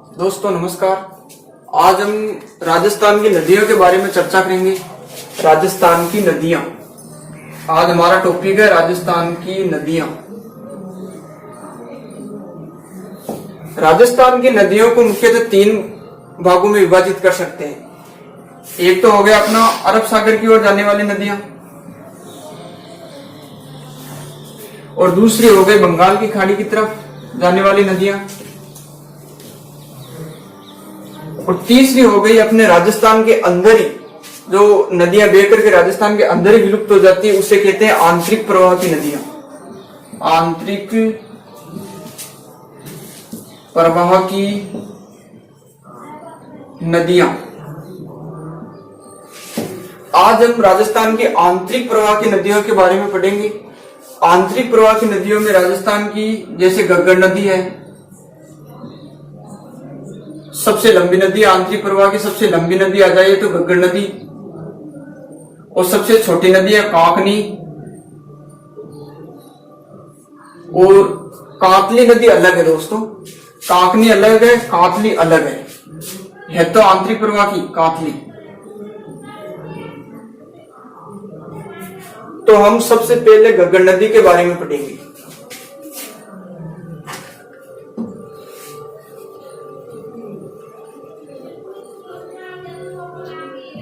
दोस्तों नमस्कार। आज हम राजस्थान की नदियों के बारे में चर्चा करेंगे। राजस्थान की नदियां, आज हमारा टॉपिक है राजस्थान की नदियां। राजस्थान की नदियों को मुख्यतः 3 भागों में विभाजित कर सकते हैं। एक तो हो गया अपना अरब सागर की ओर जाने वाली नदियां, और दूसरी हो गई बंगाल की खाड़ी की तरफ जाने वाली नदियां, और तीसरी हो गई अपने राजस्थान के अंदर ही जो नदियां बह करके राजस्थान के अंदर ही विलुप्त हो जाती है, उसे कहते हैं आंतरिक प्रवाह की नदियां। आंतरिक प्रवाह की नदियां। आज हम राजस्थान के आंतरिक प्रवाह की नदियों के बारे में पढ़ेंगे। आंतरिक प्रवाह की नदियों में राजस्थान की जैसे घग्गर नदी है, सबसे लंबी नदी। आंतरिक प्रवाह की सबसे लंबी नदी आ जाए तो घग्गर नदी, और सबसे छोटी नदी है काकनी, और कातली नदी अलग है दोस्तों। काकनी अलग है, कातली अलग है तो आंतरिक प्रवाह की कातली। तो हम सबसे पहले घग्गर नदी के बारे में पढ़ेंगे।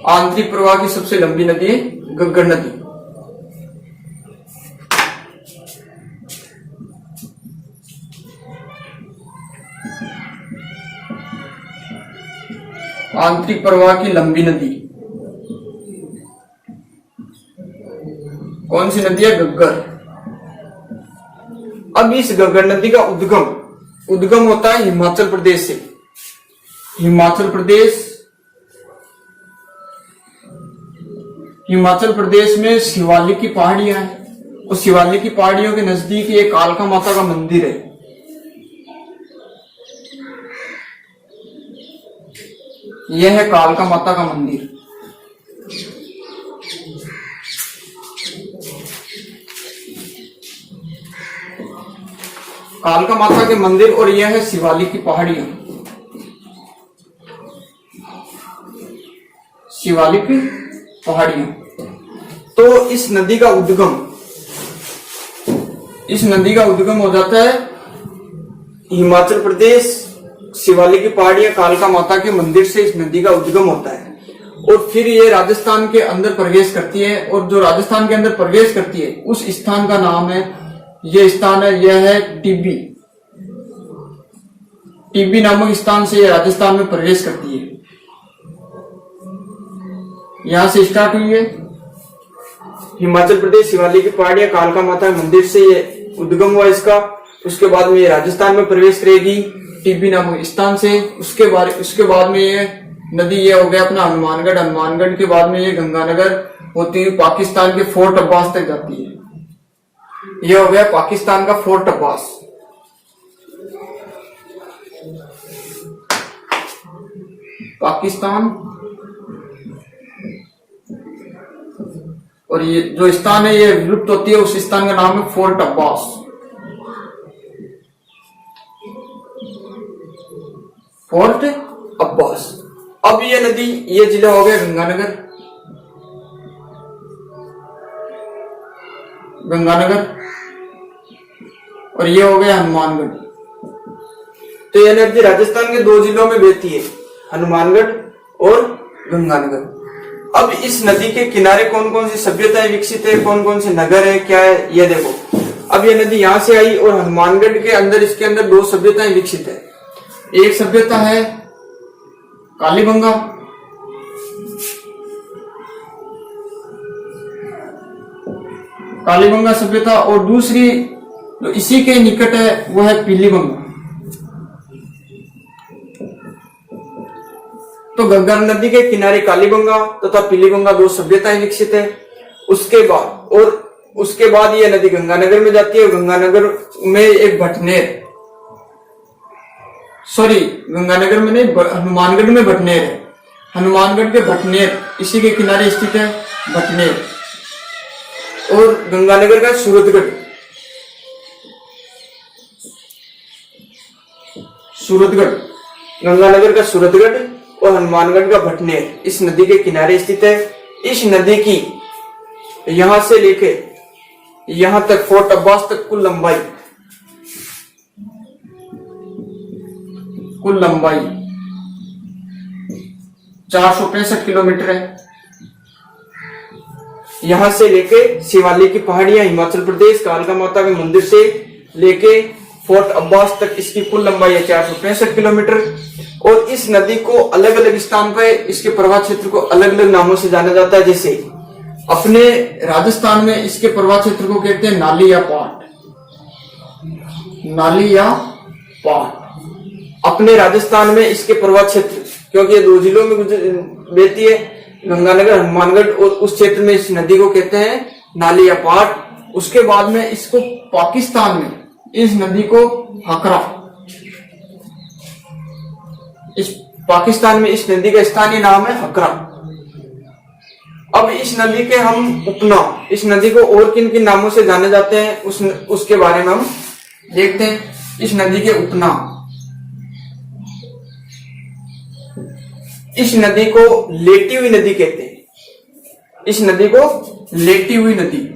आंतरिक प्रवाह की सबसे लंबी नदी है घग्गर नदी। आंतरिक प्रवाह की लंबी नदी कौन सी नदी है? घग्गर। अब इस घग्गर नदी का उद्गम होता है हिमाचल प्रदेश से। हिमाचल प्रदेश में शिवालिक की पहाड़ियां हैं, और शिवालिक की पहाड़ियों के नजदीक एक कालका माता का मंदिर है। यह है कालका माता का मंदिर। कालका माता के मंदिर, और यह है शिवालिक की पहाड़ियां। शिवालिक पहाड़ियां। तो इस नदी का उद्गम हो जाता है हिमाचल प्रदेश, शिवालिक की पहाड़ियां, कालका माता के मंदिर से इस नदी का उद्गम होता है, और फिर ये राजस्थान के अंदर प्रवेश करती है। और जो राजस्थान के अंदर प्रवेश करती है उस स्थान का नाम है, यह है टिब्बी। टिब्बी नामक स्थान से राजस्थान में प्रवेश करती है। यहां से स्टार्ट हुई है हिमाचल प्रदेश, शिवालिक की पहाड़ियां, कालका माता मंदिर से ये उद्गम हुआ इसका। उसके बाद में ये राजस्थान में प्रवेश करेगी टिब्बी नामक स्थान से। उसके बाद में ये नदी ये हो गया अपना हनुमानगढ़। हनुमानगढ़ के बाद में ये गंगानगर होती हुई पाकिस्तान के फोर्ट अब्बास तक जाती है। यह हो गया पाकिस्तान का फोर्ट अब्बास। पाकिस्तान, और ये जो स्थान है ये विलुप्त होती है, उस स्थान का नाम है फोर्ट अब्बास। फोर्ट अब्बास। अब ये नदी, ये जिला हो गया गंगानगर। और ये हो गया हनुमानगढ़। तो यह नदी राजस्थान के 2 जिलों में बहती है, हनुमानगढ़ और गंगानगर। अब इस नदी के किनारे कौन कौन सी सभ्यताएं विकसित है, कौन कौन से नगर है, क्या है, ये देखो। अब ये नदी यहां से आई, और हनुमानगढ़ के अंदर इसके अंदर 2 सभ्यताएं विकसित है। एक सभ्यता है कालीबंगा, सभ्यता, और दूसरी जो इसी के निकट है वो है पीलीबंगा। तो घग्गर नदी के किनारे कालीबंगा तथा पीलीबंगा 2 सभ्यताएं विकसित है। उसके बाद ये नदी गंगानगर में जाती है, और गंगानगर में एक गंगानगर में नहीं, हनुमानगढ़ में भटनेर है। हनुमानगढ़ के भटनेर इसी के किनारे स्थित है भटनेर। और गंगानगर का सूरतगढ़, गंगानगर का सूरतगढ़ और हनुमानगढ़ का भटनेर इस नदी के किनारे स्थित है। इस नदी की यहां से लेके यहां तक फोर्ट अब्बास तक कुल लंबाई 465 किलोमीटर है। यहां से लेके शिवालिक की पहाड़ियां, हिमाचल प्रदेश, कालका माता के मंदिर से लेके फोर्ट अब्बास तक इसकी कुल लंबाई है 465 किलोमीटर। और इस नदी को अलग अलग स्थान पर इसके प्रवाह क्षेत्र को अलग अलग नामों से जाना जाता है। जैसे अपने राजस्थान में इसके प्रवाह क्षेत्र को कहते हैं नाली या पाट। अपने राजस्थान में इसके प्रवाह क्षेत्र, क्योंकि ये 2 जिलों में बहती है, गंगानगर, हनुमानगढ़, और उस क्षेत्र में इस नदी को कहते हैं नाली या पाट। उसके बाद में इसको पाकिस्तान में इस नदी को हकरा, इस पाकिस्तान में इस नदी का स्थानीय नाम है हकरा। अब इस नदी के हम उपनाम, इस नदी को और किन किन नामों से जाने जाते हैं उसके बारे में हम देखते हैं। इस नदी के उपनाम, इस नदी को लेटी हुई नदी कहते हैं। इस नदी को लेटी हुई नदी,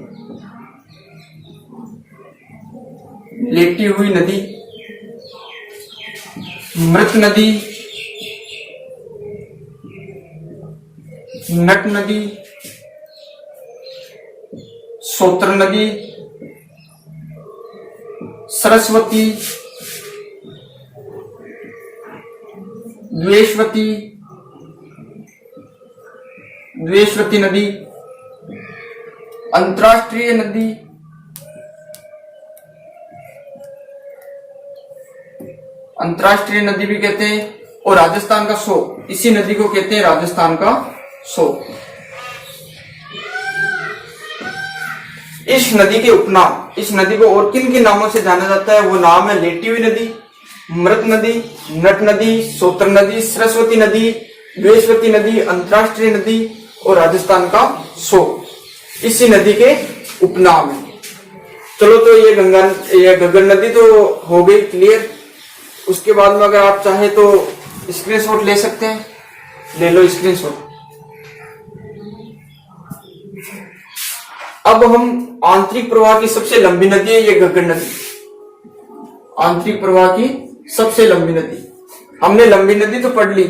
मृत नदी, नट नदी, सोत्र नदी, सरस्वती, द्वेषवती नदी, अंतरराष्ट्रीय नदी, भी कहते हैं। और राजस्थान का शोक, इसी नदी को कहते हैं राजस्थान का शोक। इस नदी के उपनाम, इस नदी को और किन किन नामों से जाना जाता है, वो नाम है लेटी हुई नदी, मृत नदी, नट नदी, सोत्र नदी, सरस्वती नदी, द्वेषवती नदी, अंतरराष्ट्रीय नदी और राजस्थान का शोक। इसी नदी के उपनाम है। चलो, तो ये गगन नदी तो हो गई क्लियर। उसके बाद में अगर आप चाहे तो स्क्रीनशॉट ले सकते हैं, ले लो स्क्रीनशॉट। अब हम आंतरिक प्रवाह की सबसे लंबी नदी है ये गगन नदी। आंतरिक प्रवाह की सबसे लंबी नदी, हमने लंबी नदी तो पढ़ ली,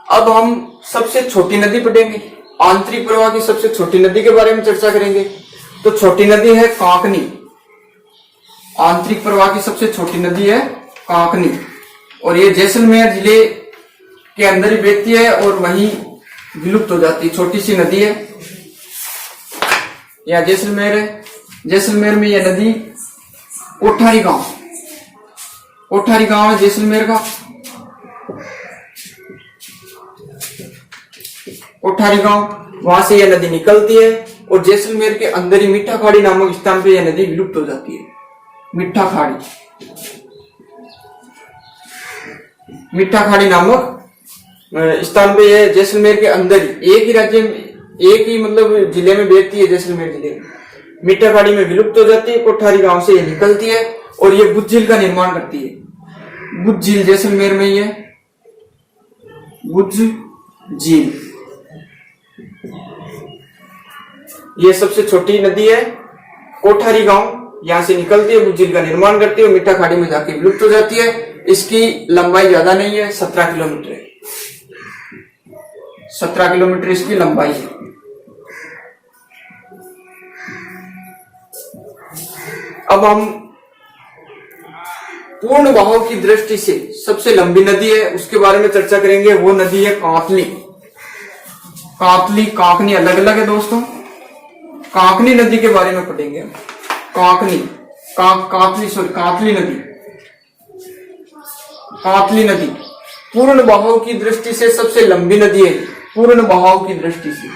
अब हम सबसे छोटी नदी पढ़ेंगे। आंतरिक प्रवाह की सबसे छोटी नदी के बारे में चर्चा करेंगे। तो छोटी नदी है कांकनी। आंतरिक प्रवाह की सबसे छोटी नदी है कांकनी, और ये जैसलमेर जिले के अंदर ही बहती है और वहीं विलुप्त हो जाती है। छोटी सी नदी है, यह जैसलमेर है। जैसलमेर में यह नदी कोठारी गांव है जैसलमेर का। कोठारी गांव, वहां से यह नदी निकलती है और जैसलमेर के अंदर ही मीठा खाड़ी नामक स्थान पे यह नदी विलुप्त हो जाती है। मीठा खाड़ी नामक स्थान पे यह जैसलमेर के अंदर ही एक ही राज्य में, एक ही मतलब जिले में बहती है। जैसलमेर जिले में मीठा खाड़ी में विलुप्त हो जाती है। कोठारी गांव से यह निकलती है और यह बुद्ध झील का निर्माण करती है। बुद्ध झील जैसलमेर में ही है, बुद्ध झील। यह सबसे छोटी नदी है कोठारी गांव, यहां से निकलती है, बुद्ध झील का निर्माण करती है और मीठा खाड़ी में जाके विलुप्त हो जाती है। इसकी लंबाई ज्यादा नहीं है, 17 किलोमीटर है। 17 किलोमीटर इसकी लंबाई है। अब हम पूर्ण बहाव की दृष्टि से सबसे लंबी नदी है उसके बारे में चर्चा करेंगे। वो नदी है कांतली। कांकनी अलग अलग है दोस्तों। कांकनी नदी के बारे में पढ़ेंगे। कांतली नदी पूर्ण बहाव की दृष्टि से सबसे लंबी नदी है। पूर्ण बहाव की दृष्टि से,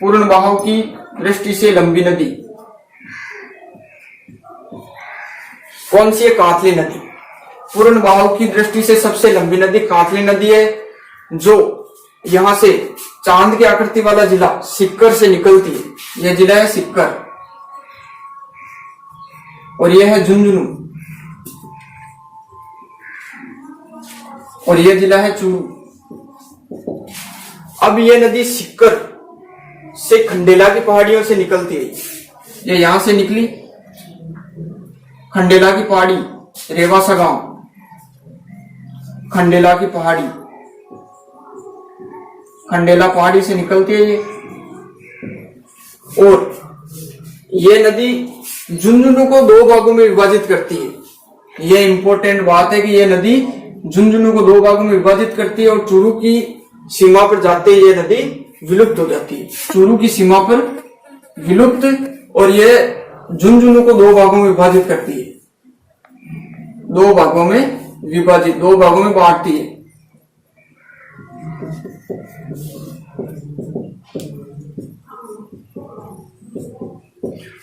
पूर्ण बहाव की दृष्टि से लंबी नदी कौन सी है? कांतली नदी। पूर्ण बहाव की दृष्टि से सबसे लंबी नदी कांतली नदी है, जो यहां से चांद की आकृति वाला जिला सिक्कर से निकलती है। यह जिला है सिक्कर, और यह है झुंझुनू, और यह जिला है चूरू। अब यह नदी सिक्कर से खंडेला की पहाड़ियों से निकलती है। ये यहां से निकली, खंडेला की पहाड़ी, रेवासा गांव, खंडेला की पहाड़ी, खंडेला पहाड़ी से निकलती है ये। और ये नदी झुंझुनू को 2 भागों में विभाजित करती है। ये इंपॉर्टेंट बात है कि ये नदी झुंझुनू को 2 भागों में विभाजित करती है, और चूरू की सीमा पर जाते ही ये नदी विलुप्त हो जाती है। चूरू की सीमा पर विलुप्त, और ये झुंझुनू को 2 भागों में विभाजित करती है, 2 भागों में विभाजित, 2 भागों में बांटती है।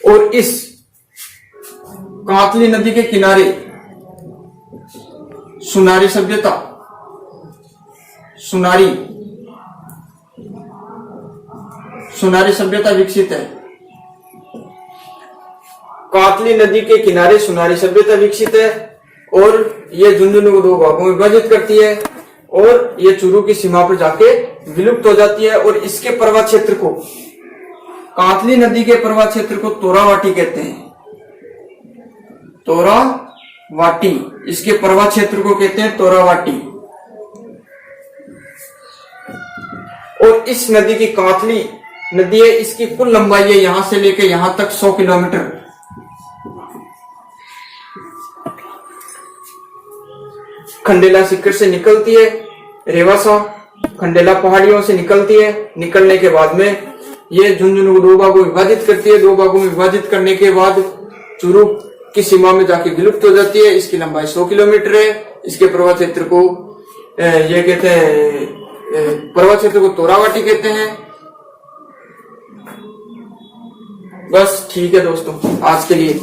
और इस कांतली नदी के किनारे सुनारी सभ्यता, सुनारी सभ्यता विकसित है। कांतली नदी के किनारे सुनारी सभ्यता विकसित है, और यह झुंझुनू को 2 भागों में विभाजित करती है, और यह चूरू की सीमा पर जाके विलुप्त हो जाती है। और इसके प्रवाह क्षेत्र को, कांतली नदी के प्रवाह क्षेत्र को तोरावाटी कहते हैं। तोरावाटी, इसके प्रवाह क्षेत्र को कहते हैं तोरावाटी। और इस नदी की कांतली नदी है, इसकी कुल लंबाई है यहां से लेकर यहां तक 100 किलोमीटर। खंडेला सिक्कर से निकलती है, रेवासा खंडेला पहाड़ियों से निकलती है। निकलने के बाद में ये झुंझुनू को 2 भागों में विभाजित करती है। 2 भागों में विभाजित करने के बाद चूरू की सीमा में जाके विलुप्त हो जाती है। इसकी लंबाई 100 किलोमीटर है। इसके प्रवाह क्षेत्र को ये कहते हैं, प्रवाह क्षेत्र को तोरावाटी कहते हैं। बस ठीक है दोस्तों, आज के लिए।